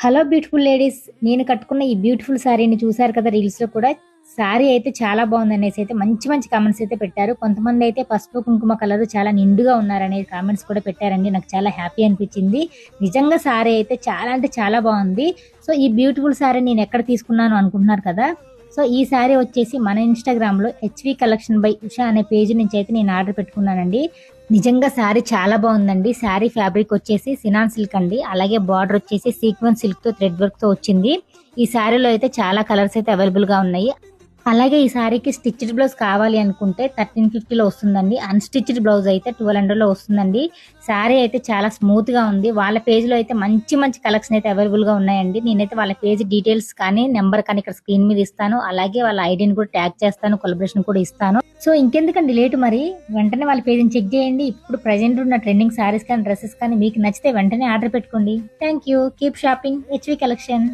Hello beautiful ladies, నేను కట్టుకున్న ఈ బ్యూటిఫుల్ శారీని చూసారు కదా రీల్స్ లో కూడా. శారీ అయితే చాలా బాగుంది అనేసి అయితే మంచి మంచి కామెంట్స్ అయితే పెట్టారు. కొంతమంది అయితే పసుపు కుంకుమ కలర్ చాలా నిండుగా ఉన్నారనేది కామెంట్స్ కూడా పెట్టారండి. నాకు చాలా హ్యాపీ అనిపించింది. నిజంగా శారీ అయితే చాలా అంటే చాలా బాగుంది. సో ఈ బ్యూటిఫుల్ శారీ నేను ఎక్కడ తీసుకున్నాను అనుకుంటున్నారు కదా. సో ఈ శారీ వచ్చేసి మన ఇన్స్టాగ్రామ్ లో హెచ్వి కలెక్షన్ బై ఉషా అనే పేజ్ నుంచి అయితే నేను ఆర్డర్ పెట్టుకున్నానండి. నిజంగా శారీ చాలా బాగుందండి. శారీ ఫ్యాబ్రిక్ వచ్చేసి సినాన్ సిల్క్ అండి. అలాగే బార్డర్ వచ్చేసి సీక్వెన్స్ సిల్క్ తో థ్రెడ్ వర్క్ తో వచ్చింది. ఈ శారీలో అయితే చాలా కలర్స్ అయితే అవైలబుల్ గా ఉన్నాయి. అలాగే ఈ శారీకి స్టిచ్డ్ బ్లౌజ్ కావాలి అనుకుంటే 1350లో వస్తుందండి. అన్స్టిచ్డ్ బ్లౌజ్ అయితే 1200లో వస్తుందండి. శారీ అయితే చాలా స్మూత్ గా ఉంది. వాళ్ళ పేజ్ లో అయితే మంచి మంచి కలెక్షన్ అయితే అవైలబుల్ గా ఉన్నాయండి. నేనైతే వాళ్ళ పేజ్ డీటెయిల్స్ కానీ నెంబర్ కానీ ఇక్కడ స్క్రీన్ మీద ఇస్తాను. అలాగే వాళ్ళ ఐడిని కూడా ట్యాగ్ చేస్తాను, కొలబరేషన్ కూడా ఇస్తాను. సో ఇంకెందుకండి లేటు, మరి వెంటనే వాళ్ళ పేజ్ని చెక్ చేయండి. ఇప్పుడు ప్రెజెంట్ ఉన్న ట్రెండింగ్ శారీస్ కానీ డ్రెస్సెస్ కానీ మీకు నచ్చితే వెంటనే ఆర్డర్ పెట్టుకోండి. Thank you. Keep shopping HV collection.